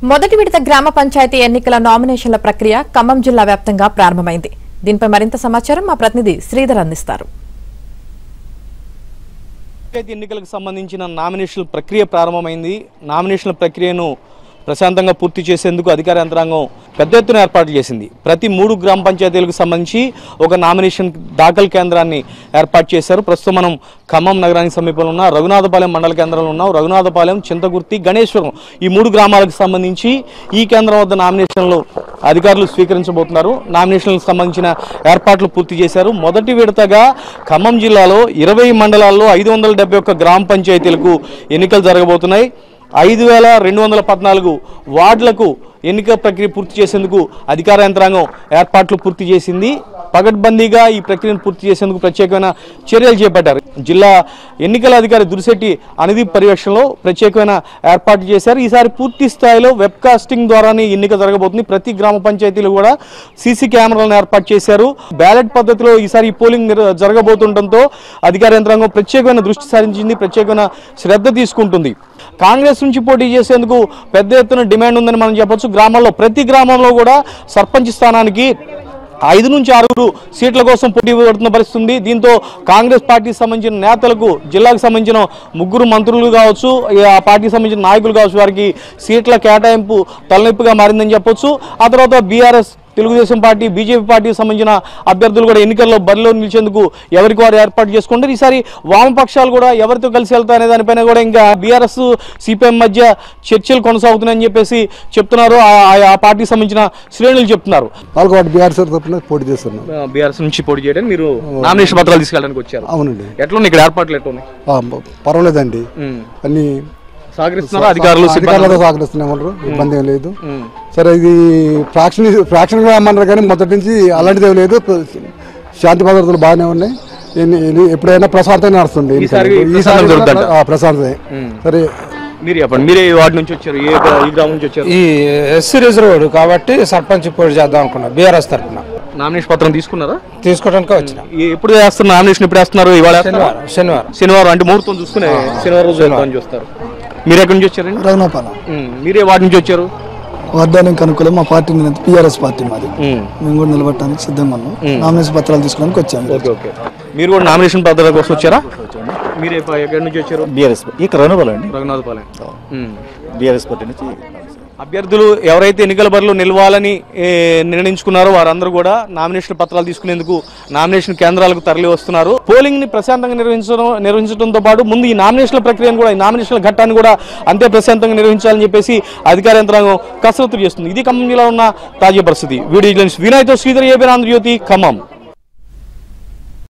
మొదటి విడత గ్రామ పంచాయతీ ఎన్నికల నామినేషన్ల ప్రక్రియ ఖమ్మం జిల్లా వ్యాప్తంగా ప్రారంభమైంది. దీనిపై మరింత సమాచారం మా ప్రతినిధి శ్రీధర్ అందిస్తారు. పంచాయతీ ఎన్నికలకు సంబంధించిన నామినేషన్ల ప్రక్రియ ప్రారంభమైంది. నామినేషన్ల ప్రక్రియను ప్రశాంతంగా పూర్తి చేసేందుకు అధికార యంత్రాంగం పెద్ద ఎత్తున ఏర్పాట్లు చేసింది. ప్రతి 3 గ్రామ పంచాయతీలకు సంబంధించి ఒక నామినేషన్ దాఖలు కేంద్రాన్ని ఏర్పాటు చేశారు. ప్రస్తుతం మనం ఖమ్మం నగరానికి సమీపంలో ఉన్న రఘునాథపాలెం మండల కేంద్రంలో ఉన్నాం. రఘునాథపాలెం, చింతగుర్తి, గణేశ్వరం ఈ 3 గ్రామాలకు సంబంధించి ఈ కేంద్రం వద్ద నామినేషన్లు అధికారులు స్వీకరించబోతున్నారు. నామినేషన్లకు సంబంధించిన ఏర్పాట్లు పూర్తి చేశారు. మొదటి విడతగా ఖమ్మం జిల్లాలో 20 మండలాల్లో 571 గ్రామ పంచాయతీలకు ఎన్నికలు జరగబోతున్నాయి. 5214 వార్డులకు ఎన్నికల ప్రక్రియ పూర్తి చేసేందుకు అధికార యంత్రాంగం ఏర్పాట్లు పూర్తి చేసింది. పగడ్బందీగా ఈ ప్రక్రియను పూర్తి చేసేందుకు ప్రత్యేకమైన చర్యలు చేపట్టారు. జిల్లా ఎన్నికల అధికారి దురిశెట్టి అనుదీప్ పర్యవేక్షణలో ప్రత్యేకమైన ఏర్పాట్లు చేశారు. ఈసారి పూర్తి స్థాయిలో వెబ్ కాస్టింగ్ ద్వారానే ఎన్నిక జరగబోతుంది. ప్రతి గ్రామ పంచాయతీలు కూడా సీసీ కెమెరాలను ఏర్పాటు చేశారు. బ్యాలెట్ పద్ధతిలో ఈసారి పోలింగ్ జరగబోతుండటంతో అధికార యంత్రాంగం ప్రత్యేకమైన దృష్టి సారించింది, ప్రత్యేకమైన శ్రద్ధ తీసుకుంటుంది. కాంగ్రెస్ నుంచి పోటీ చేసేందుకు పెద్ద ఎత్తున డిమాండ్ ఉందని మనం చెప్పొచ్చు. గ్రామాల్లో ప్రతి గ్రామంలో కూడా సర్పంచ్ స్థానానికి 5 నుంచి 6 సీట్ల కోసం పోటీ పడుతున్న పరిస్థితి ఉంది. దీంతో కాంగ్రెస్ పార్టీకి సంబంధించిన నేతలకు, జిల్లాకు సంబంధించిన 3 మంత్రులు కావచ్చు, ఆ పార్టీకి సంబంధించిన నాయకులు కావచ్చు, వారికి సీట్ల కేటాయింపు తలనొప్పిగా మారిందని చెప్పొచ్చు. ఆ తర్వాత బీఆర్ఎస్, తెలుగుదేశం పార్టీ, బీజేపీ పార్టీకి సంబంధించిన అభ్యర్థులు కూడా ఎన్నికల్లో బరిలో నిలిచేందుకు ఎవరికి వారు ఏర్పాటు చేసుకుంటారు. ఈసారి వామపక్షాలు కూడా ఎవరితో కలిసి వెళ్తారనే దానిపైన కూడా ఇంకా బీఆర్ఎస్, సిపిఎం మధ్య చర్చలు కొనసాగుతున్నాయని చెప్పేసి చెప్తున్నారు. ఆ పార్టీకి సంబంధించిన శ్రేణులు చెప్తున్నారు. పోటీ చేస్తున్నారు. బీఆర్ఎస్ నుంచి పోటీ చేయడానికి మీరు నామినేషన్ పత్రాలు తీసుకెళ్ళడానికి వచ్చారు. అవునండి. ఎట్లున్నాయి ఇక్కడ ఏర్పాట్లు? ఎట్లున్నాయి? పర్వాలేదండి. అన్ని సహకరిస్తున్నారు అధికారులు, సహకరిస్తున్నామన్నారు. ఇబ్బంది ఏం లేదు. సరే, ఇది ఫ్రాక్షన్ గా అమ్మన్నారు కానీ మొదటి నుంచి అలాంటిది ఏం లేదు. శాంతి భద్రతలు బాగానే ఉన్నాయి. ఎప్పుడైనా ప్రశాంతంగా నడుస్తుంది. ప్రశాంతమే. సరే, మీరు చెప్పండి, మీరే వార్డు నుంచి వచ్చారు, ఏ గ్రామం నుంచి వచ్చారు? ఈ ఎస్సీ రిజర్వ్డ్ కాబట్టి సర్పంచ్ పోటీ చేద్దాం అనుకున్నా. బీఆర్ఎస్ తరఫున నామినేషన్ పత్రం తీసుకున్నారా? తీసుకోవడానికి వచ్చిన. ఎప్పుడు వేస్తున్నారు నామినేషన్? ఎప్పుడు వేస్తున్నారు? ఇవాళ శనివారం అంటే ముహూర్తం చూసుకునే శనివారం రోజు చూస్తారు. మీరు ఎక్కడి నుంచి వచ్చారండి? రఘునాథపాలెం. మీరే వార్డు నుంచి వచ్చారు? వర్ధానికి అనుకూలం మా పార్టీ టీఆర్ఎస్ పార్టీ మాది. మేము కూడా నిలబడటానికి సిద్ధంగా ఉన్నాం. నామినేషన్ పత్రాలు తీసుకోవడానికి వచ్చాము. మీరు కూడా నామినేషన్ పత్రాల కోసం వచ్చారా? మీరు ఎక్కడి నుంచి వచ్చారు? బీఆర్ఎస్. ఇక్కడ రఘునాథపాలెం. బీఆర్ఎస్ పార్టీ నుంచి. అభ్యర్థులు ఎవరైతే ఎన్నికల బరిలో నిలవాలని నిర్ణయించుకున్నారో వారందరూ కూడా నామినేషన్ పత్రాలు తీసుకునేందుకు నామినేషన్ కేంద్రాలకు తరలి వస్తున్నారు. పోలింగ్ ని ప్రశాంతంగా నిర్వహించడంతో పాటు ముందు ఈ నామినేషన్ల ప్రక్రియను కూడా, ఈ నామినేషన్ల ఘట్టాన్ని కూడా అంతే ప్రశాంతంగా నిర్వహించాలని చెప్పేసి అధికార యంత్రాంగం కసరత్తు చేస్తుంది. ఇది ఖమ్మం జిల్లాలో ఉన్న తాజా పరిస్థితి. వీడియో వినయ్తో శ్రీధర్, ఏబీ ఆంధ్రజ్యోతి, ఖమ్మం.